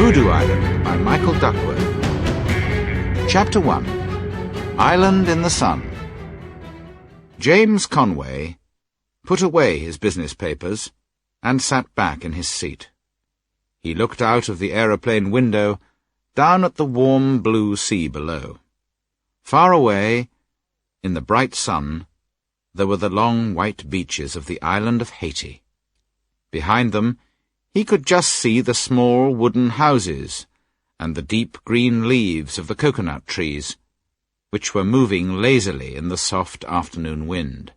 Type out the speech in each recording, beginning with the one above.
Voodoo Island by Michael Duckworth. Chapter 1. Island in the Sun. James Conway put away his business papers and sat back in his seat. He looked out of the aeroplane window down at the warm blue sea below. Far away, in the bright sun, there were the long white beaches of the island of Haiti. Behind them, he could just see the small wooden houses and the deep green leaves of the coconut trees, which were moving lazily in the soft afternoon wind.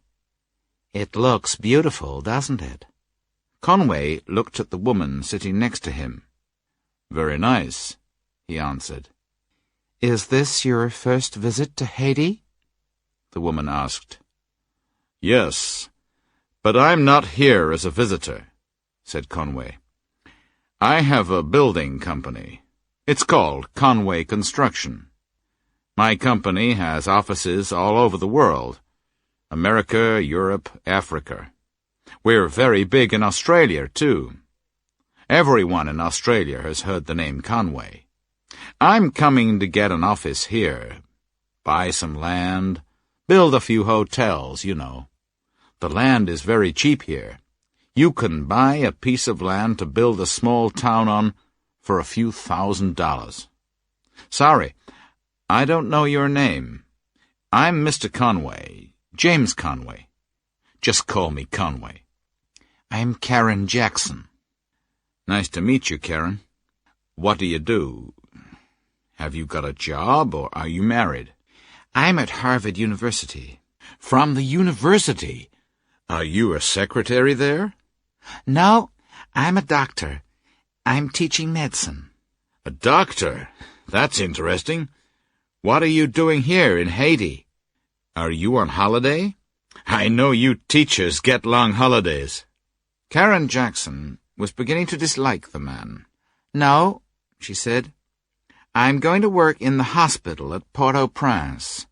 "It looks beautiful, doesn't it?" Conway looked at the woman sitting next to him. "Very nice," he answered. "Is this your first visit to Haiti?" the woman asked. "Yes, but I'm not here as a visitor," said Conway. "I have a building company. It's called Conway Construction. My company has offices all over the world, America, Europe, Africa. We're very big in Australia, too. Everyone in Australia has heard the name Conway. I'm coming to get an office here, buy some land, build a few hotels, you know. The land is very cheap here. You can buy a piece of land to build a small town on for a few $1,000s. Sorry, I don't know your name. I'm Mr. Conway, James Conway. Just call me Conway." "I'm Karen Jackson." "Nice to meet you, Karen. What do you do? Have you got a job, or are you married?" "I'm at Harvard University." "From the university? Are you a secretary there?" "No, I'm a doctor. I'm teaching medicine." "A doctor? That's interesting. What are you doing here in Haiti? Are you on holiday? I know you teachers get long holidays." Karen Jackson was beginning to dislike the man. "No," she said. "I'm going to work in the hospital at Port-au-Prince.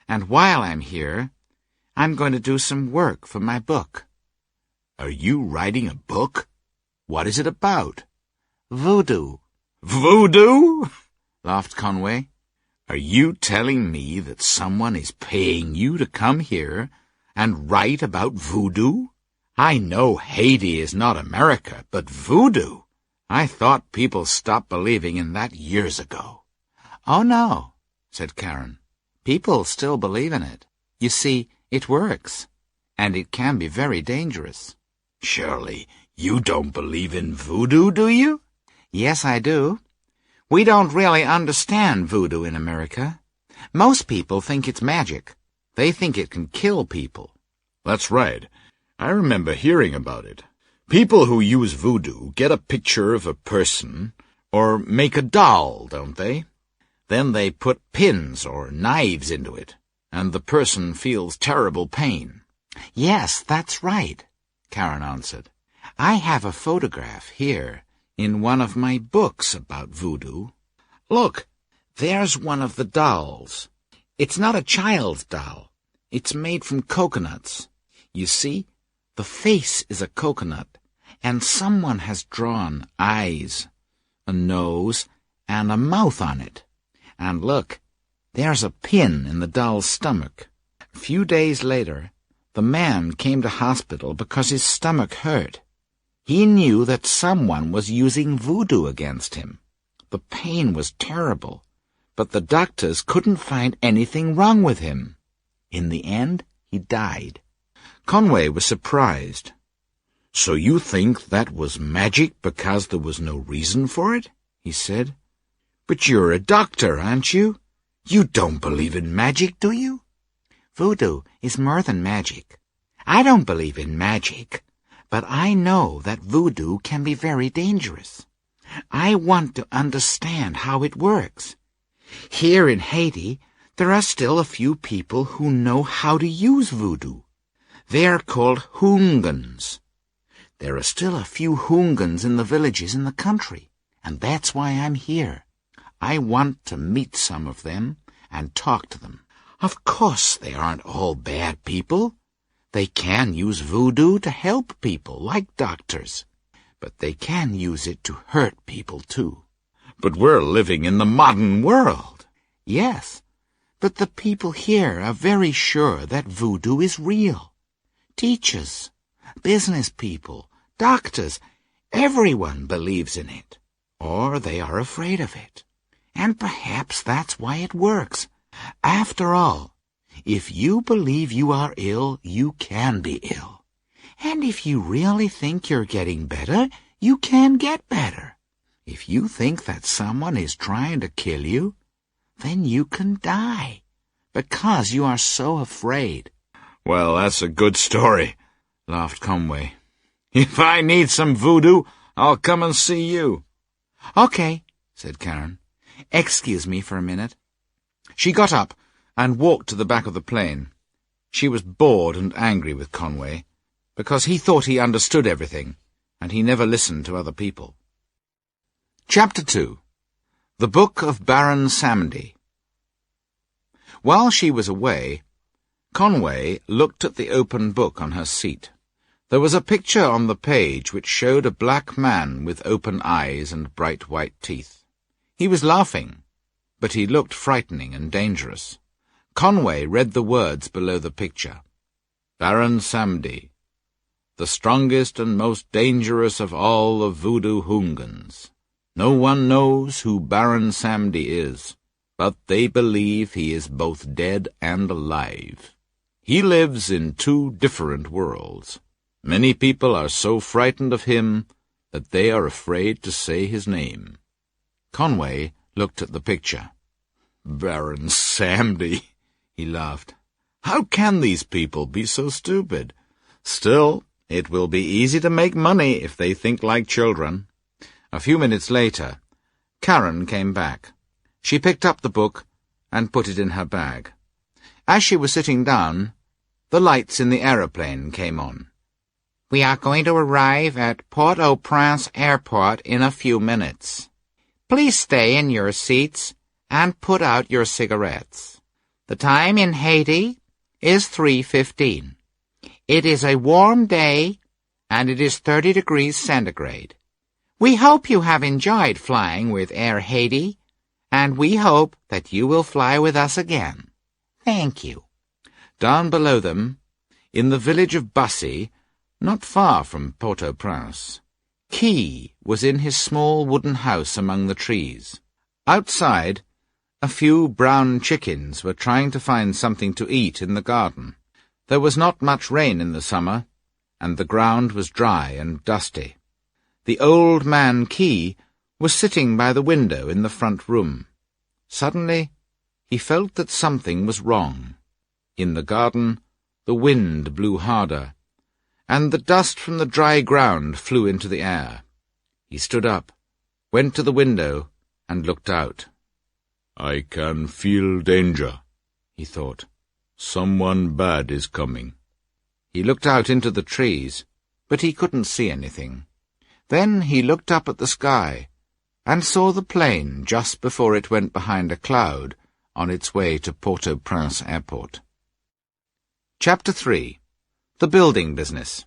And while I'm here, I'm going to do some work for my book." "Are you writing a book? What is it about?" "Voodoo." "Voodoo?" laughed Conway. "Are you telling me that someone is paying you to come here and write about voodoo? I know Haiti is not America, but voodoo? I thought people stopped believing in that years ago." "Oh, no," said Karen. "People still believe in it. You see, it works, and it can be very dangerous." "Surely you don't believe in voodoo, do you?" "Yes, I do. We don't really understand voodoo in America. Most people think it's magic. They think it can kill people." "That's right. I remember hearing about it. People who use voodoo get a picture of a person, or make a doll, don't they? Then they put pins or knives into it, and the person feels terrible pain." "Yes, that's right," Karen answered. "I have a photograph here in one of my books about voodoo. Look, there's one of the dolls. It's not a child's doll. It's made from coconuts. You see, the face is a coconut, and someone has drawn eyes, a nose, and a mouth on it. And look, there's a pin in the doll's stomach. A few days later, the man came to hospital because his stomach hurt. He knew that someone was using voodoo against him. The pain was terrible, but the doctors couldn't find anything wrong with him. In the end, he died." Conway was surprised. "So you think that was magic because there was no reason for it?" he said. "But you're a doctor, aren't you? You don't believe in magic, do you?" "Voodoo is more than magic. I don't believe in magic, but I know that voodoo can be very dangerous. I want to understand how it works. Here in Haiti, there are still a few people who know how to use voodoo. They are called hoongans. There are still a few hoongans in the villages in the country, and that's why I'm here. I want to meet some of them and talk to them. Of course they aren't all bad people. They can use voodoo to help people, like doctors. But they can use it to hurt people, too. But we're living in the modern world. Yes, but the people here are very sure that voodoo is real. Teachers, business people, doctors, everyone believes in it. Or they are afraid of it. And perhaps that's why it works. After all, if you believe you are ill, you can be ill. And if you really think you're getting better, you can get better. If you think that someone is trying to kill you, then you can die, because you are so afraid. Well, that's a good story, laughed Conway. If I need some voodoo, I'll come and see you. Okay, said Karen. Excuse me for a minute. She got up and walked to the back of the plane. She was bored and angry with Conway, because he thought he understood everything, and he never listened to other people. Chapter 2. The Book of Baron Samedi. While she was away, Conway looked at the open book on her seat. There was a picture on the page which showed a black man with open eyes and bright white teeth. He was laughing, but he looked frightening and dangerous. Conway read the words below the picture. Baron Samedi, the strongest and most dangerous of all the voodoo hoongans. No one knows who Baron Samedi is, but they believe he is both dead and alive. He lives in 2 different worlds. Many people are so frightened of him that they are afraid to say his name. Conway looked at the picture. Baron Samedi, he laughed. How can these people be so stupid? Still, it will be easy to make money if they think like children. A few minutes later, Karen came back. She picked up the book and put it in her bag. As she was sitting down, the lights in the aeroplane came on. We are going to arrive at Port-au-Prince Airport in a few minutes. Please stay in your seats and put out your cigarettes. The time in Haiti is 3:15. It is a warm day, and it is 30 degrees centigrade. We hope you have enjoyed flying with Air Haiti, and we hope that you will fly with us again. Thank you. Down below them, in the village of Bussy, not far from Port-au-Prince, Key was in his small wooden house among the trees. Outside, a few brown chickens were trying to find something to eat in the garden. There was not much rain in the summer, and the ground was dry and dusty. The old man Key was sitting by the window in the front room. Suddenly, he felt that something was wrong. In the garden, the wind blew harder, and the dust from the dry ground flew into the air. He stood up, went to the window, and looked out. I can feel danger, he thought. Someone bad is coming. He looked out into the trees, but he couldn't see anything. Then he looked up at the sky, and saw the plane just before it went behind a cloud on its way to Port-au-Prince Airport. Chapter 3. The Building Business.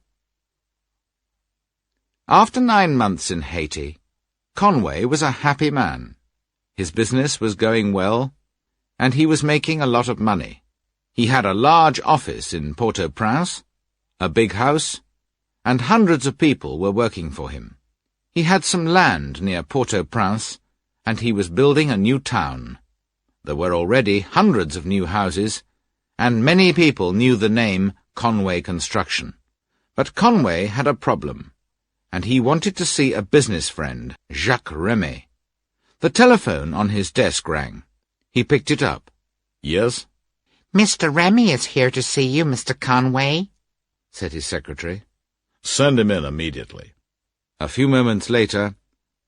After 9 months in Haiti, Conway was a happy man. His business was going well, and he was making a lot of money. He had a large office in Port-au-Prince, a big house, and hundreds of people were working for him. He had some land near Port-au-Prince, and he was building a new town. There were already hundreds of new houses, and many people knew the name Conway Construction. But Conway had a problem, and he wanted to see a business friend, Jacques Remy. The telephone on his desk rang. He picked it up. Yes? Mr. Remy is here to see you, Mr. Conway, said his secretary. Send him in immediately. A few moments later,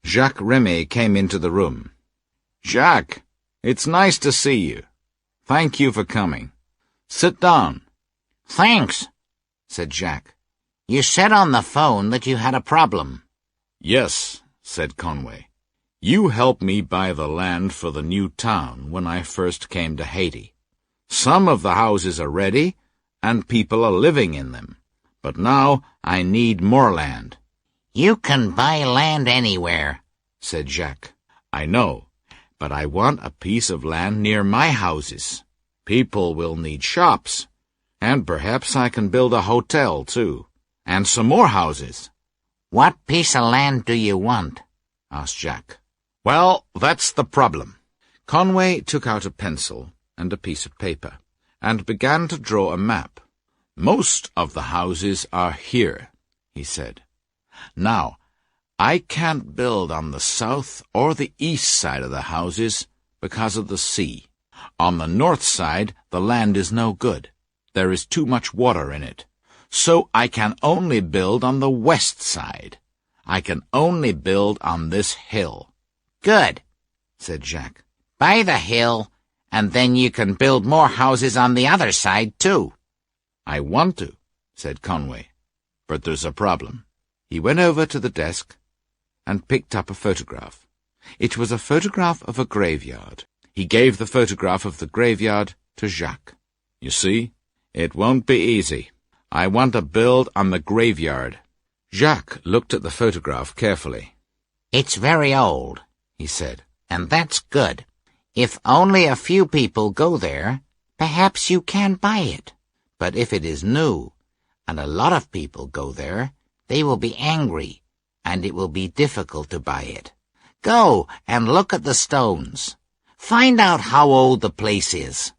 Jacques Remy came into the room. Jacques, it's nice to see you. Thank you for coming. Sit down. Thanks, said Jacques. You said on the phone that you had a problem. Yes, said Conway. You helped me buy the land for the new town when I first came to Haiti. Some of the houses are ready, and people are living in them. But now I need more land. You can buy land anywhere, said Jacques. I know, but I want a piece of land near my houses. People will need shops, and perhaps I can build a hotel, too, and some more houses. What piece of land do you want? Asked Jack. Well, that's the problem. Conway took out a pencil and a piece of paper, and began to draw a map. Most of the houses are here, he said. Now, I can't build on the south or the east side of the houses because of the sea. On the north side, the land is no good. There is too much water in it. So I can only build on the west side. I can only build on this hill. Good, said Jack. Buy the hill, and then you can build more houses on the other side, too. I want to, said Conway, but there's a problem. He went over to the desk and picked up a photograph. It was a photograph of a graveyard. He gave the photograph of the graveyard to Jacques. You see, it won't be easy. I want to build on the graveyard. Jacques looked at the photograph carefully. It's very old, he said, and that's good. If only a few people go there, perhaps you can buy it. But if it is new, and a lot of people go there, they will be angry, and it will be difficult to buy it. Go and look at the stones. Find out how old the place is.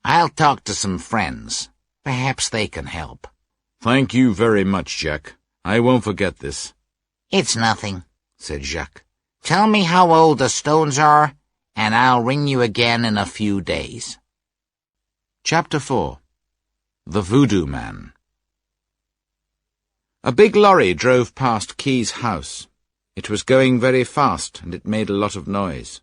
I'll talk to some friends. Perhaps they can help. Thank you very much, Jack. I won't forget this. It's nothing, said Jacques. Tell me how old the stones are, and I'll ring you again in a few days. Chapter 4. The Voodoo Man. A big lorry drove past Key's house. It was going very fast, and it made a lot of noise.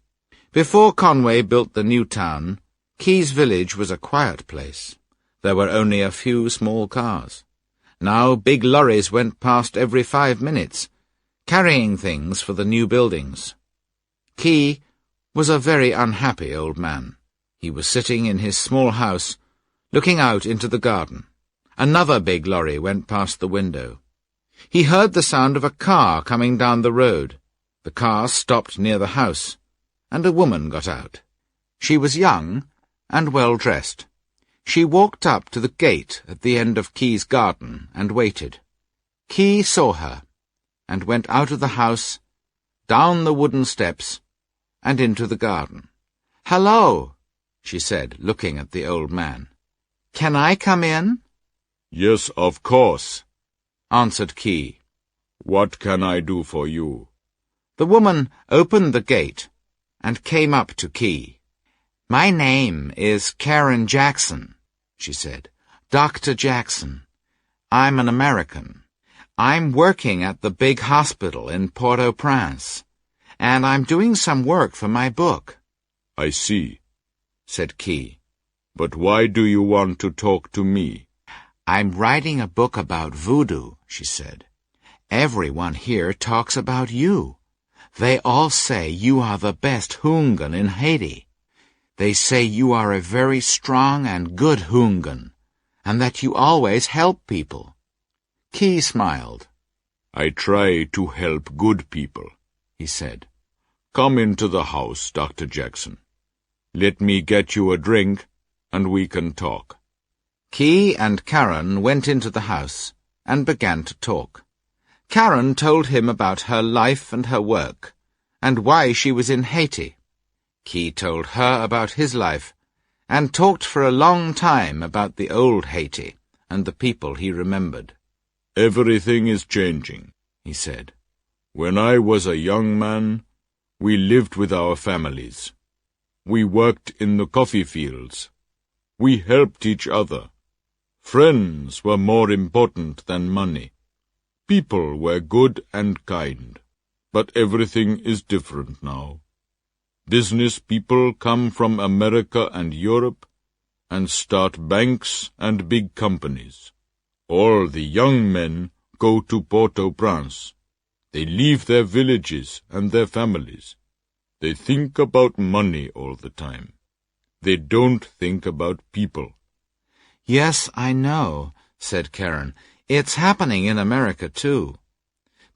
Before Conway built the new town, Key's village was a quiet place. There were only a few small cars. Now big lorries went past every 5 minutes, carrying things for the new buildings. Key was a very unhappy old man. He was sitting in his small house, looking out into the garden. Another big lorry went past the window. He heard the sound of a car coming down the road. The car stopped near the house, and a woman got out. She was young and well-dressed. She walked up to the gate at the end of Key's garden and waited. Key saw her, and went out of the house, down the wooden steps, and into the garden. "Hello," she said, looking at the old man. "Can I come in?" "Yes, of course," answered Key. "What can I do for you?" The woman opened the gate and came up to Key. "My name is Karen Jackson," she said. "Dr. Jackson. I'm an American. I'm working at the big hospital in Port-au-Prince, and I'm doing some work for my book." "I see," said Key. "But why do you want to talk to me?" "I'm writing a book about voodoo," she said. "Everyone here talks about you. They all say you are the best Houngan in Haiti. They say you are a very strong and good Houngan, and that you always help people." Key smiled. "I try to help good people," he said. "Come into the house, Dr. Jackson. Let me get you a drink, and we can talk." Key and Karen went into the house and began to talk. Karen told him about her life and her work, and why she was in Haiti. Key told her about his life, and talked for a long time about the old Haiti and the people he remembered. "Everything is changing," he said. "When I was a young man, we lived with our families. We worked in the coffee fields. We helped each other. Friends were more important than money. People were good and kind. But everything is different now. Business people come from America and Europe and start banks and big companies. All the young men go to Port-au-Prince. They leave their villages and their families. They think about money all the time. They don't think about people." "Yes, I know," said Karen. "It's happening in America, too.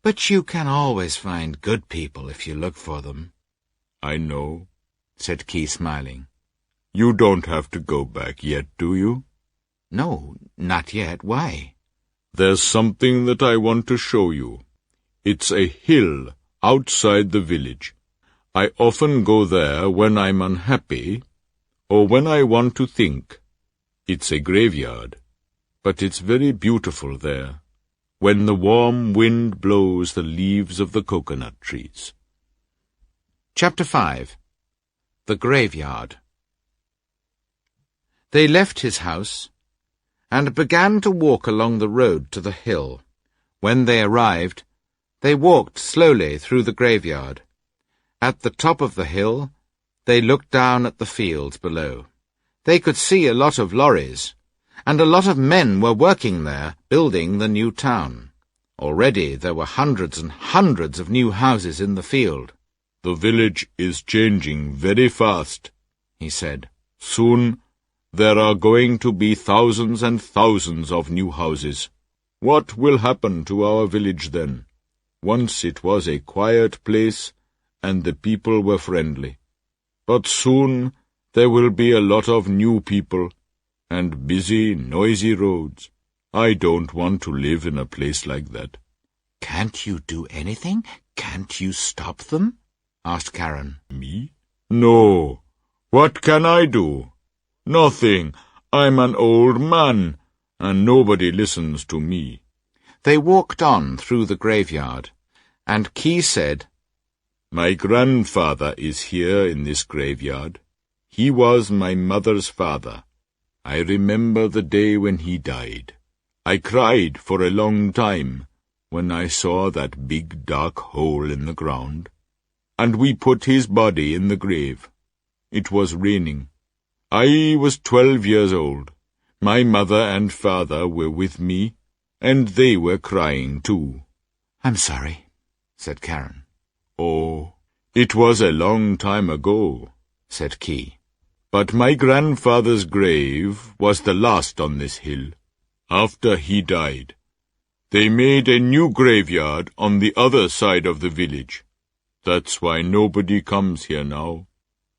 But you can always find good people if you look for them." I know, said Key, smiling. You don't have to go back yet, do you? No, not yet. Why? There's something that I want to show you. It's a hill outside the village. I often go there when I'm unhappy, or when I want to think. It's a graveyard, but it's very beautiful there, when the warm wind blows the leaves of the coconut trees. Chapter 5. The Graveyard. They left his house, and began to walk along the road to the hill. When they arrived, they walked slowly through the graveyard. At the top of the hill, they looked down at the fields below. They could see a lot of lorries, and a lot of men were working there, building the new town. Already there were hundreds and hundreds of new houses in the field. The village is changing very fast, he said. Soon there are going to be thousands and thousands of new houses. What will happen to our village then? Once it was a quiet place, and the people were friendly. But soon there will be a lot of new people, and busy, noisy roads. I don't want to live in a place like that. Can't you do anything? Can't you stop them? Asked Karen. Me? No. What can I do? Nothing. I'm an old man, and nobody listens to me. They walked on through the graveyard, and Key said, My grandfather is here in this graveyard. He was my mother's father. I remember the day when he died. I cried for a long time when I saw that big dark hole in the ground. And we put his body in the grave. It was raining. I was 12 years old. My mother and father were with me, and they were crying too. I'm sorry, said Karen. Oh, it was a long time ago, said Key. But my grandfather's grave was the last on this hill. After he died, they made a new graveyard on the other side of the village. That's why nobody comes here now.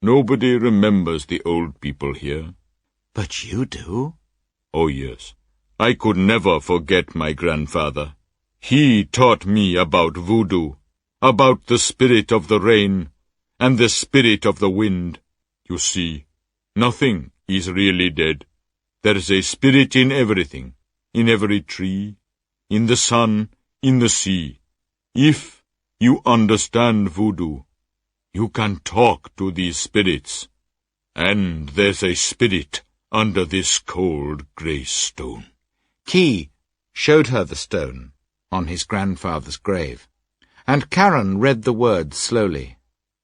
Nobody remembers the old people here. But you do? Oh, yes. I could never forget my grandfather. He taught me about voodoo, about the spirit of the rain, and the spirit of the wind. You see, nothing is really dead. There's a spirit in everything, in every tree, in the sun, in the sea. If you understand voodoo, you can talk to these spirits. And there's a spirit under this cold grey stone. Key showed her the stone on his grandfather's grave, and Karen read the words slowly.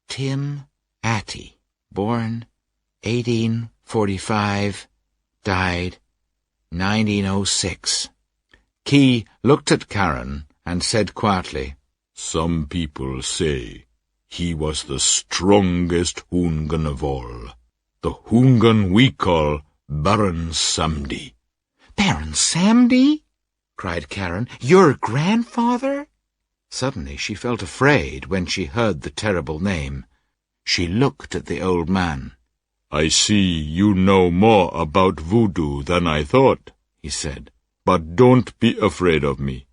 Tim Atty, born 1845, died 1906. Key looked at Karen and said quietly, Some people say he was the strongest Hoongan of all, the Hoongan we call Baron Samdi. Baron Samdi? Cried Karen. Your grandfather? Suddenly she felt afraid when she heard the terrible name. She looked at the old man. I see you know more about voodoo than I thought, he said. But don't be afraid of me.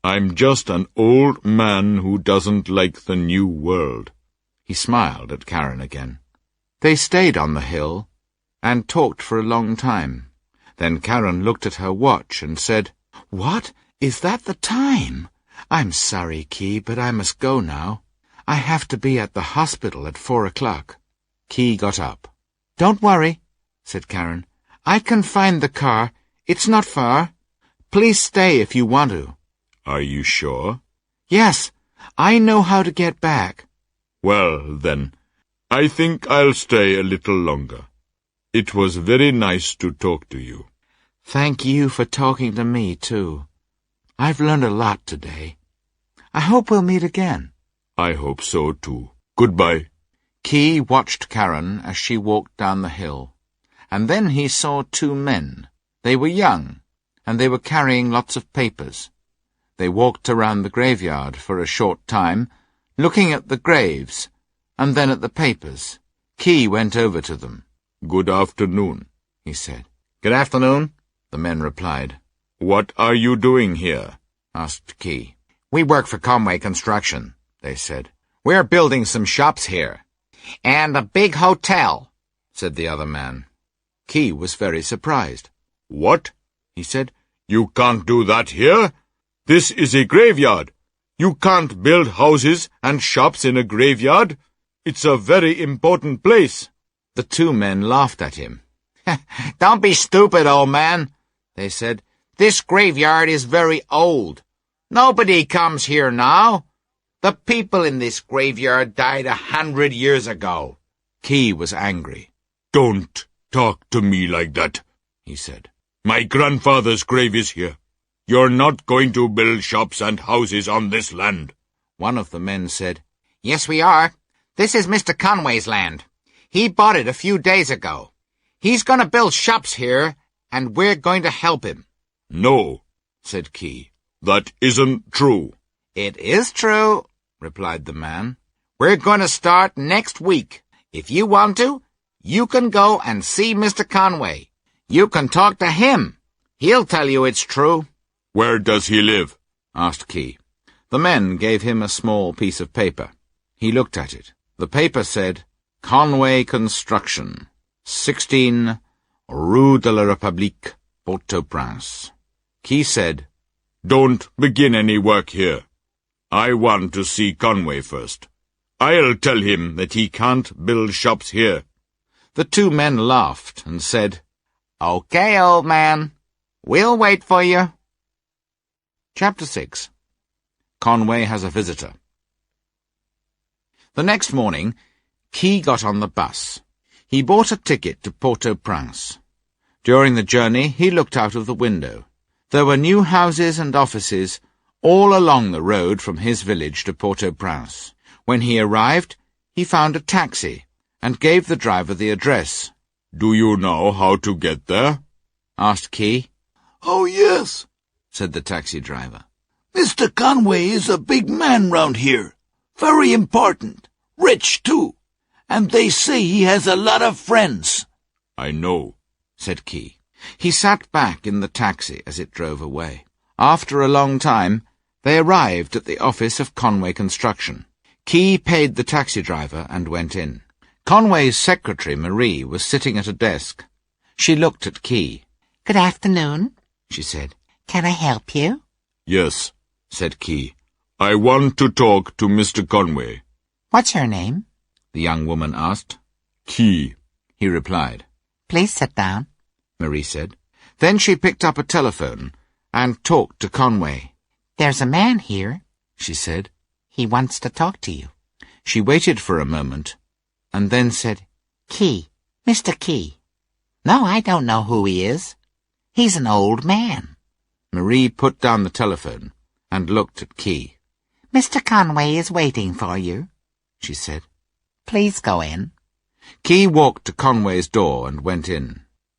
I'm just an old man who doesn't like the new world. He smiled at Karen again. They stayed on the hill and talked for a long time. Then Karen looked at her watch and said, What? Is that the time? I'm sorry, Key, but I must go now. I have to be at the hospital at 4 o'clock. Key got up. Don't worry, said Karen. I can find the car. It's not far. Please stay if you want to. Are you sure? Yes, I know how to get back. Well, then, I think I'll stay a little longer. It was very nice to talk to you. Thank you for talking to me, too. I've learned a lot today. I hope we'll meet again. I hope so, too. Goodbye. Key watched Karen as she walked down the hill, and then he saw 2 men. They were young, and they were carrying lots of papers. They walked around the graveyard for a short time, looking at the graves, and then at the papers. Key went over to them. "Good afternoon," he said. "Good afternoon," the men replied. "What are you doing here?" asked Key. "We work for Conway Construction," they said. "We're building some shops here." "And a big hotel," said the other man. Key was very surprised. "What?" he said. "You can't do that here. This is a graveyard. You can't build houses and shops in a graveyard. It's a very important place." The two men laughed at him. "Don't be stupid, old man," they said. "This graveyard is very old. Nobody comes here now. The people in this graveyard died 100 years ago." Key was angry. "Don't talk to me like that," he said. "My grandfather's grave is here. You're not going to build shops and houses on this land." One of the men said, "Yes, we are. This is Mr. Conway's land. He bought it a few days ago. He's going to build shops here, and we're going to help him." "No," said Key. "That isn't true." "It is true," replied the man. "We're going to start next week. If you want to, you can go and see Mr. Conway. You can talk to him. He'll tell you it's true." "Where does he live?" asked Key. The men gave him a small piece of paper. He looked at it. The paper said, Conway Construction, 16 Rue de la République, Port-au-Prince. Key said, "Don't begin any work here. I want to see Conway first. I'll tell him that he can't build shops here." The two men laughed and said, "Okay, old man. We'll wait for you." Chapter 6. Conway has a visitor. The next morning, Key got on the bus. He bought a ticket to Port-au-Prince. During the journey, he looked out of the window. There were new houses and offices all along the road from his village to Port-au-Prince. When he arrived, he found a taxi and gave the driver the address. "Do you know how to get there?" asked Key. "Oh, yes," said the taxi driver. "Mr. Conway is a big man round here. Very important. Rich, too. And they say he has a lot of friends." "I know," said Key. He sat back in the taxi as it drove away. After a long time, they arrived at the office of Conway Construction. Key paid the taxi driver and went in. Conway's secretary, Marie, was sitting at a desk. She looked at Key. "Good afternoon," she said. "Can I help you?" "Yes," said Key. "I want to talk to Mr. Conway." "What's your name?" the young woman asked. "Key," he replied. "Please sit down," Marie said. Then she picked up a telephone and talked to Conway. "There's a man here," she said. "He wants to talk to you." She waited for a moment, and then said, "Key, Mr. Key." "No, I don't know who he is. He's an old man." Marie put down the telephone and looked at Key. "Mr. Conway is waiting for you," she said. "Please go in." Key walked to Conway's door and went in.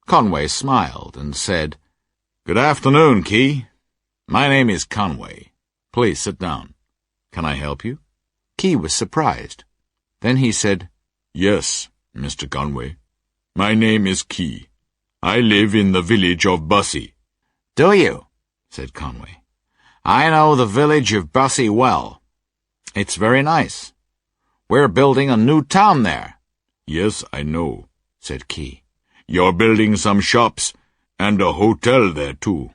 Conway smiled and said, "Good afternoon, Key. My name is Conway. Please sit down. Can I help you?" Key was surprised. Then he said, "Yes, Mr. Conway. My name is Key. I live in the village of Bussy." "Do you?" said Conway. "I know the village of Bussy well. It's very nice. We're building a new town there." "Yes, I know," said Key. "You're building some shops and a hotel there, too.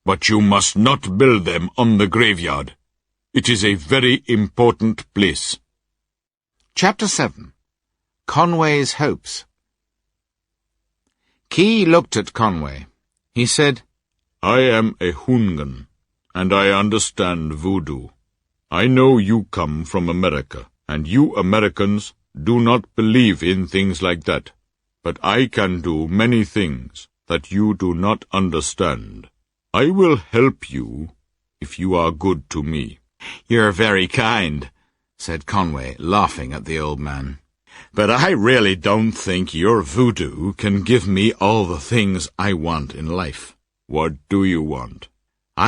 But you must not build them on the graveyard. It is a very important place." Chapter 7. Conway's Hopes. Key looked at Conway. He said, "I am a Hungan, and I understand voodoo. I know you come from America, and you Americans do not believe in things like that. But I can do many things that you do not understand. I will help you if you are good to me." "You're very kind," said Conway, laughing at the old man. "But I really don't think your voodoo can give me all the things I want in life." "What do you want?"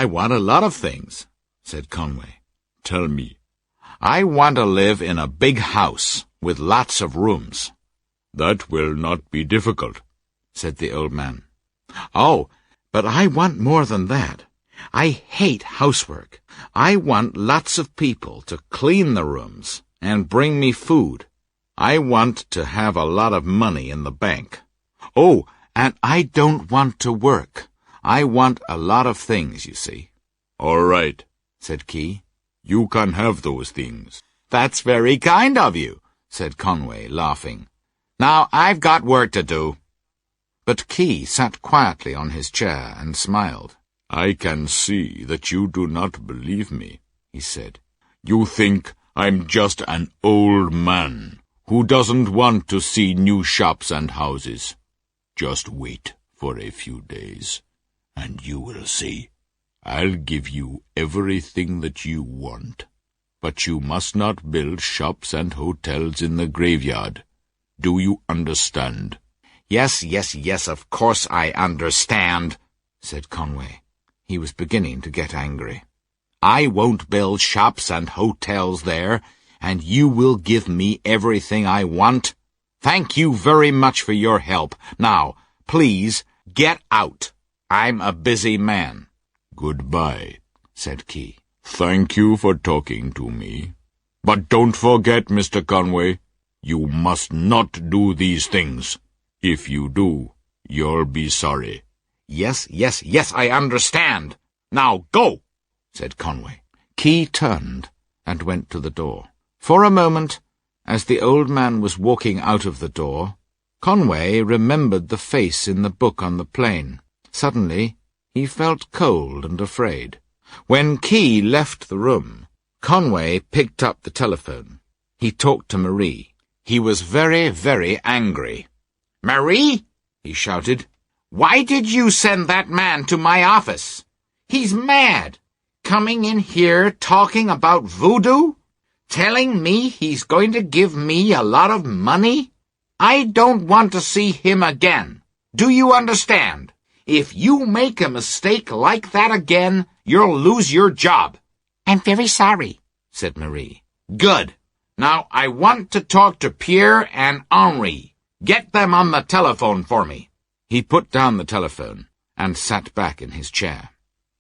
"I want a lot of things," said Conway. "Tell me." "I want to live in a big house." with lots of rooms. That will not be difficult, said the old man. Oh, but I want more than that. I hate housework. I want lots of people to clean the rooms and bring me food. I want to have a lot of money in the bank. Oh, and I don't want to work. I want a lot of things, you see. All right, said Key. You can have those things. That's very kind of you, said Conway, laughing. Now I've got work to do. But Key sat quietly on his chair and smiled. I can see that you do not believe me, he said. You think I'm just an old man who doesn't want to see new shops and houses. Just wait for a few days, and you will see. I'll give you everything that you want, but you must not build shops and hotels in the graveyard. Do you understand? Yes, of course I understand, said Conway. He was beginning to get angry. I won't build shops and hotels there, and you will give me everything I want. Thank you very much for your help. Now, please, get out. I'm a busy man. Goodbye, said Key. Thank you for talking to me. But don't forget, Mr. Conway, you must not do these things. If you do, you'll be sorry. Yes, I understand. Now go, said Conway. Key turned and went to the door. For a moment, as the old man was walking out of the door, Conway remembered the face in the book on the plane. Suddenly, he felt cold and afraid. When Key left the room, Conway picked up the telephone. He talked to Marie. He was very, very angry. "Marie," he shouted, "why did you send that man to my office? He's mad, coming in here talking about voodoo, telling me he's going to give me a lot of money. I don't want to see him again. Do you understand? If you make a mistake like that again, you'll lose your job." "I'm very sorry," said Marie. "Good. Now I want to talk to Pierre and Henri. Get them on the telephone for me." He put down the telephone and sat back in his chair.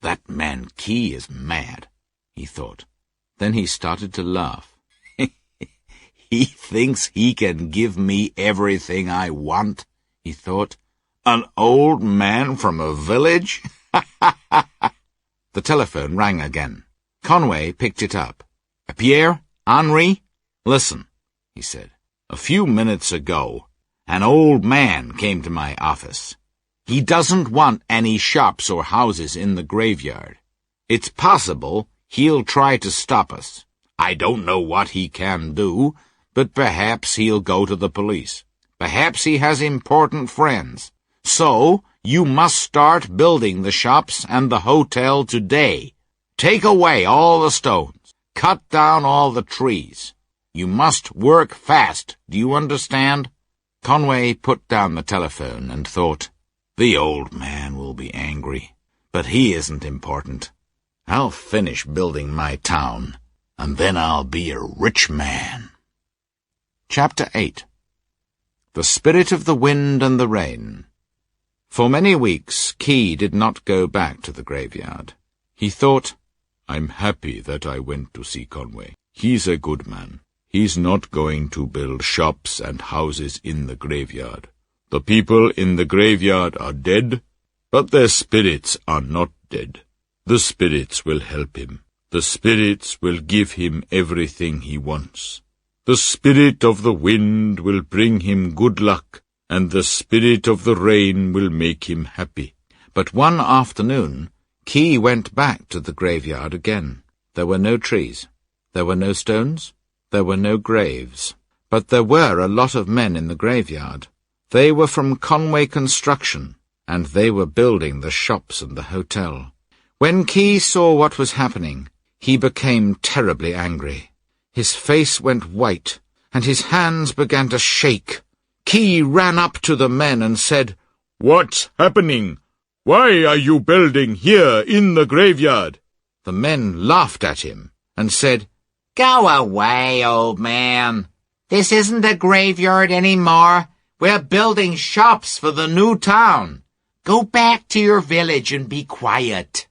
That man Key is mad, he thought. Then he started to laugh. He thinks he can give me everything I want, he thought. An old man from a village? The telephone rang again. Conway picked it up. "Pierre, Henri, listen," he said. "A few minutes ago, an old man came to my office. He doesn't want any shops or houses in the graveyard. It's possible he'll try to stop us. I don't know what he can do, but perhaps he'll go to the police. Perhaps he has important friends. So, you must start building the shops and the hotel today. Take away all the stones. Cut down all the trees. You must work fast. Do you understand?" Conway put down the telephone and thought, "The old man will be angry, but he isn't important. I'll finish building my town, and then I'll be a rich man." Chapter 8. The Spirit of the Wind and the Rain. For many weeks, Key did not go back to the graveyard. He thought, "I'm happy that I went to see Conway. He's a good man. He's not going to build shops and houses in the graveyard. The people in the graveyard are dead, but their spirits are not dead. The spirits will help him. The spirits will give him everything he wants. The spirit of the wind will bring him good luck, and the spirit of the rain will make him happy." But one afternoon, Key went back to the graveyard again. There were no trees. There were no stones. There were no graves. But there were a lot of men in the graveyard. They were from Conway Construction, and they were building the shops and the hotel. When Key saw what was happening, he became terribly angry. His face went white, and his hands began to shake. Key ran up to the men and said, "What's happening? Why are you building here in the graveyard?" The men laughed at him and said, "Go away, old man. This isn't a graveyard anymore. We're building shops for the new town. Go back to your village and be quiet."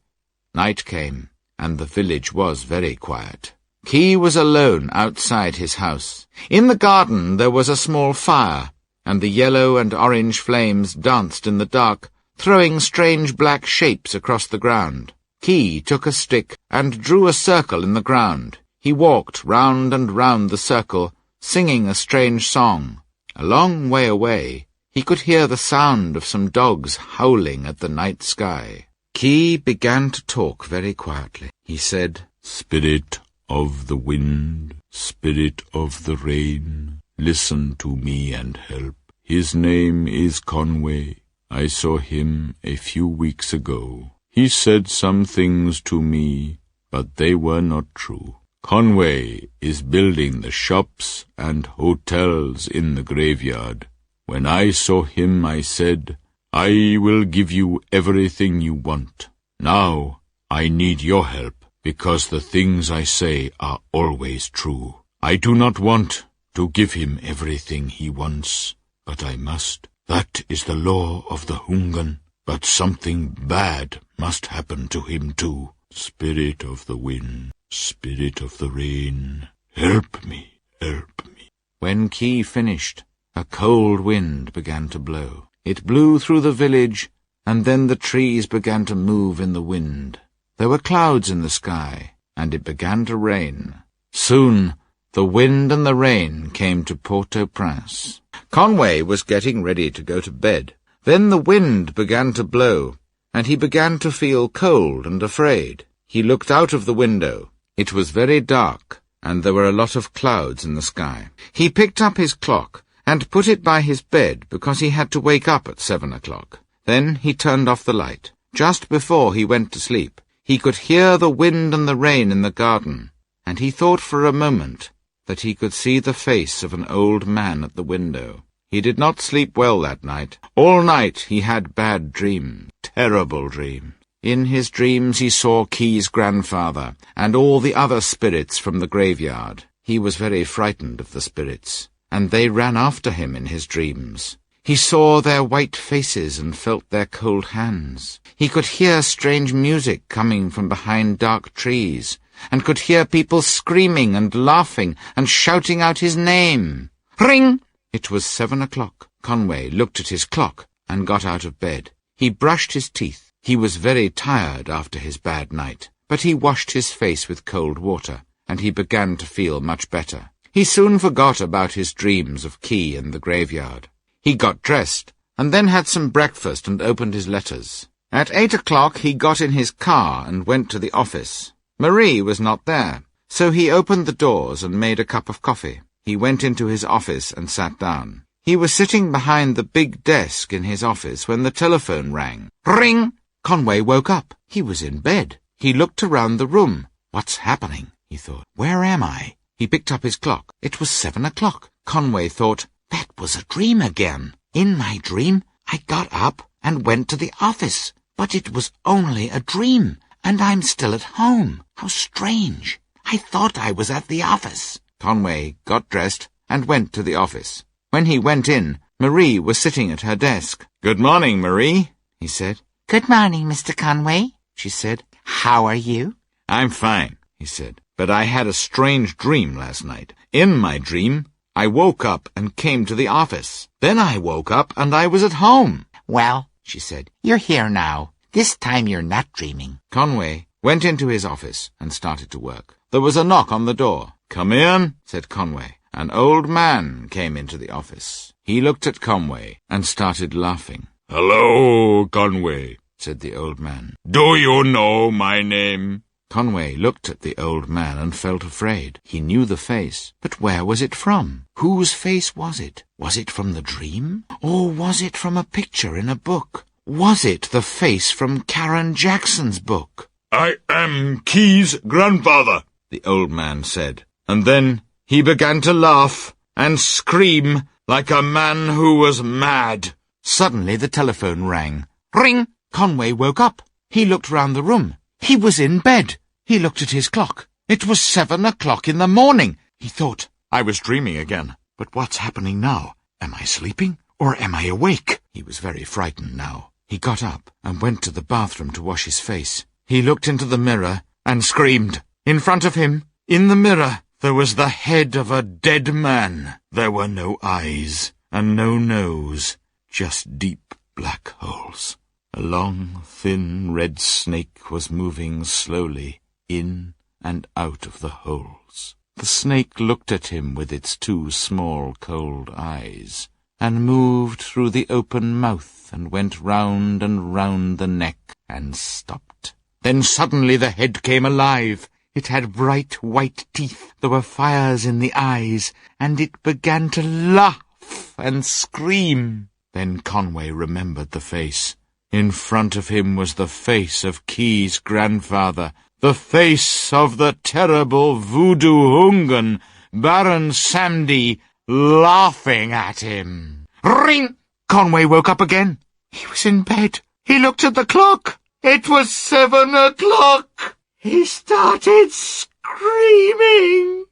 Night came, and the village was very quiet. Key was alone outside his house. In the garden there was a small fire, and the yellow and orange flames danced in the dark, throwing strange black shapes across the ground. Key took a stick and drew a circle in the ground. He walked round and round the circle, singing a strange song. A long way away, he could hear the sound of some dogs howling at the night sky. Key began to talk very quietly. He said, "Spirit of the wind, spirit of the rain, listen to me and help. His name is Conway. I saw him a few weeks ago. He said some things to me, but they were not true. Conway is building the shops and hotels in the graveyard. When I saw him, I said, 'I will give you everything you want.' Now I need your help, because the things I say are always true. I do not want to give him everything he wants, but I must. That is the law of the Hungan. But something bad must happen to him too. Spirit of the wind, spirit of the rain, help me, help me." When Key finished, a cold wind began to blow. It blew through the village, and then the trees began to move in the wind. There were clouds in the sky, and it began to rain. Soon the wind and the rain came to Port-au-Prince. Conway was getting ready to go to bed. Then the wind began to blow, and he began to feel cold and afraid. He looked out of the window. It was very dark, and there were a lot of clouds in the sky. He picked up his clock and put it by his bed because he had to wake up at 7 o'clock. Then he turned off the light. Just before he went to sleep, he could hear the wind and the rain in the garden, and he thought for a moment that he could see the face of an old man at the window. He did not sleep well that night. All night he had bad dreams, terrible dreams. In his dreams he saw Key's grandfather and all the other spirits from the graveyard. He was very frightened of the spirits, and they ran after him in his dreams. He saw their white faces and felt their cold hands. He could hear strange music coming from behind dark trees, and could hear people screaming and laughing and shouting out his name. Ring! It was 7 o'clock. Conway looked at his clock and got out of bed. He brushed his teeth. He was very tired after his bad night, but he washed his face with cold water, and he began to feel much better. He soon forgot about his dreams of Key in the graveyard. He got dressed, and then had some breakfast and opened his letters. At 8 o'clock he got in his car and went to the office. Marie was not there, so he opened the doors and made a cup of coffee. He went into his office and sat down. He was sitting behind the big desk in his office when the telephone rang. Ring! Conway woke up. He was in bed. He looked around the room. What's happening? He thought. Where am I? He picked up his clock. It was 7 o'clock. Conway thought, that was a dream again. In my dream, I got up and went to the office. But it was only a dream, and I'm still at home. How strange. I thought I was at the office. Conway got dressed and went to the office. When he went in, Marie was sitting at her desk. "Good morning, Marie," he said. Good morning, Mr. Conway, she said. How are you? "I'm fine," he said, "but I had a strange dream last night. In my dream, I woke up and came to the office. Then I woke up and I was at home." Well, she said. You're here now. This time you're not dreaming. Conway went into his office and started to work. There was a knock on the door. "Come in," said Conway. An old man came into the office. He looked at Conway and started laughing. "Hello, Conway," said the old man. "Do you know my name?" Conway looked at the old man and felt afraid. He knew the face, but where was it from? Whose face was it? Was it from the dream? Or was it from a picture in a book? Was it the face from Karen Jackson's book? "I am Key's grandfather," the old man said. And then he began to laugh and scream like a man who was mad. Suddenly the telephone rang. Ring! Conway woke up. He looked round the room. He was in bed. He looked at his clock. It was 7 o'clock in the morning. He thought, I was dreaming again. But what's happening now? Am I sleeping, or am I awake? He was very frightened now. He got up and went to the bathroom to wash his face. He looked into the mirror and screamed. In front of him, in the mirror, there was the head of a dead man. There were no eyes and no nose, just deep black holes. A long, thin red snake was moving slowly in and out of the holes. The snake looked at him with its two small, cold eyes, and moved through the open mouth and went round and round the neck and stopped. Then suddenly the head came alive. It had bright white teeth. There were fires in the eyes, and it began to laugh and scream. Then Conway remembered the face. In front of him was the face of Key's grandfather, the face of the terrible Voodoo Hungan, Baron Samdi, laughing at him. Ring! Conway woke up again. He was in bed. He looked at the clock. It was 7 o'clock. He started screaming.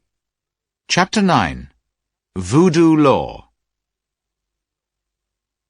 Chapter 9. Voodoo Law.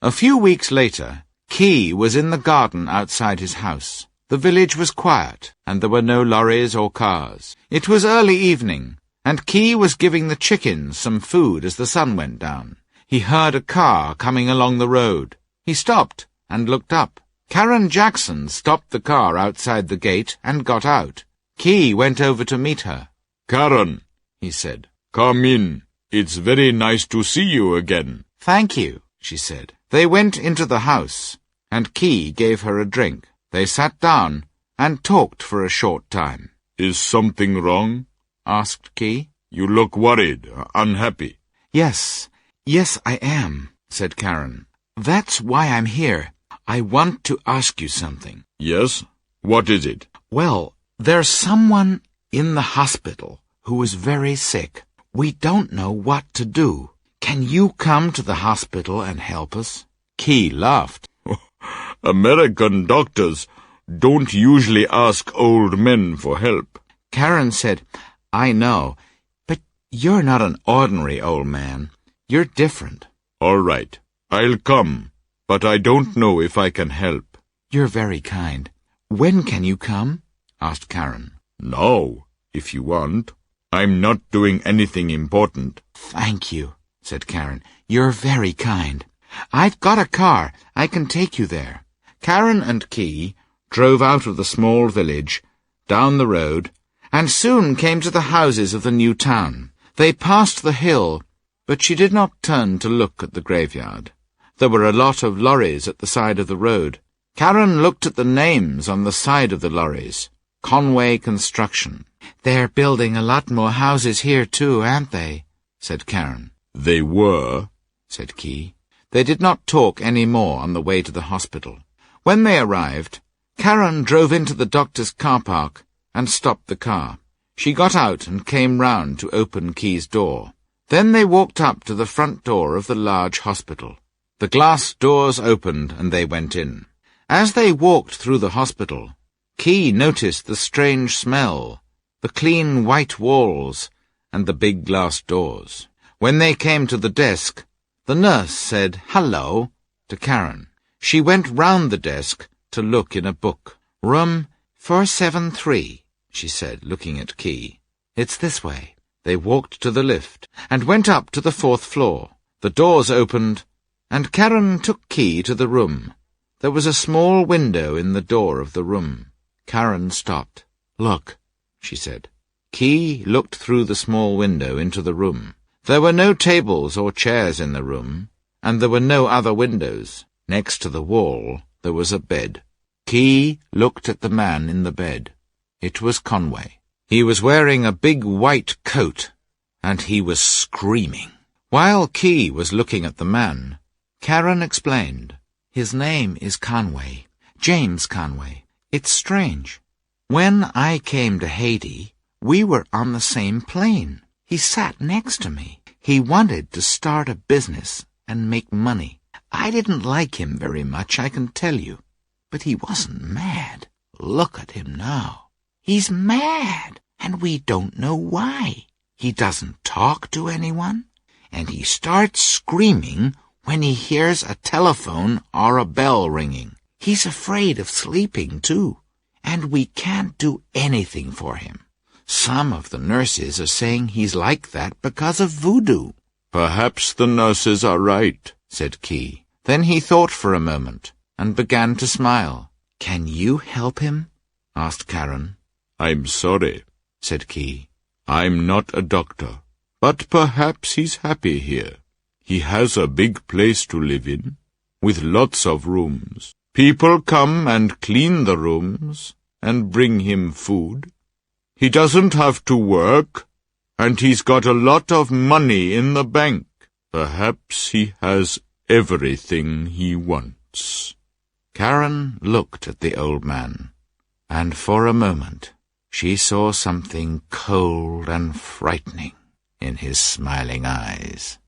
A few weeks later, Key was in the garden outside his house. The village was quiet, and there were no lorries or cars. It was early evening, and Key was giving the chickens some food as the sun went down. He heard a car coming along the road. He stopped and looked up. Karen Jackson stopped the car outside the gate and got out. Key went over to meet her. Karen, he said. come in. It's very nice to see you again. Thank you, she said. They went into the house, and Key gave her a drink. They sat down and talked for a short time. Is something wrong? Asked Key. You look worried, unhappy. Yes, I am, said Karen. That's why I'm here. I want to ask you something. Yes? What is it? Well, there's someone in the hospital who is very sick. We don't know what to do. Can you come to the hospital and help us? Key laughed. American doctors don't usually ask old men for help. Karen said, I know, but you're not an ordinary old man. You're different. All right, I'll come, but I don't know if I can help. You're very kind. When can you come? Asked Karen. Now, if you want. I'm not doing anything important. Thank you, said Karen. You're very kind. I've got a car. I can take you there. Karen and Key drove out of the small village, down the road, and soon came to the houses of the new town. They passed the hill, but she did not turn to look at the graveyard. There were a lot of lorries at the side of the road. Karen looked at the names on the side of the lorries. Conway Construction. They're building a lot more houses here too, aren't they? Said Karen. They were, said Key. They did not talk any more on the way to the hospital. When they arrived, Karen drove into the doctor's car park and stopped the car. She got out and came round to open Key's door. Then they walked up to the front door of the large hospital. The glass doors opened and they went in. As they walked through the hospital, Key noticed the strange smell, the clean white walls, and the big glass doors. When they came to the desk, the nurse said, "Hello," to Karen. She went round the desk to look in a book. "Room 473, she said, looking at Key. "It's this way." They walked to the lift and went up to the 4th floor. The doors opened, and Karen took Key to the room. There was a small window in the door of the room. Karen stopped. "Look," she said. Key looked through the small window into the room. There were no tables or chairs in the room, and there were no other windows. Next to the wall, there was a bed. Key looked at the man in the bed. It was Conway. He was wearing a big white coat, and he was screaming. While Key was looking at the man, Karen explained, "His name is Conway, James Conway. It's strange. When I came to Haiti, we were on the same plane. He sat next to me. He wanted to start a business and make money. I didn't like him very much, I can tell you. But he wasn't mad. Look at him now. He's mad, and we don't know why. He doesn't talk to anyone. and he starts screaming when he hears a telephone or a bell ringing. He's afraid of sleeping, too, and we can't do anything for him. Some of the nurses are saying he's like that because of voodoo. Perhaps the nurses are right, said Key. Then he thought for a moment and began to smile. Can you help him? Asked Karen. I'm sorry, said Key. I'm not a doctor, but perhaps he's happy here. He has a big place to live in, with lots of rooms. People come and clean the rooms and bring him food. He doesn't have to work, and he's got a lot of money in the bank. Perhaps he has everything he wants. Karen looked at the old man, and for a moment she saw something cold and frightening in his smiling eyes.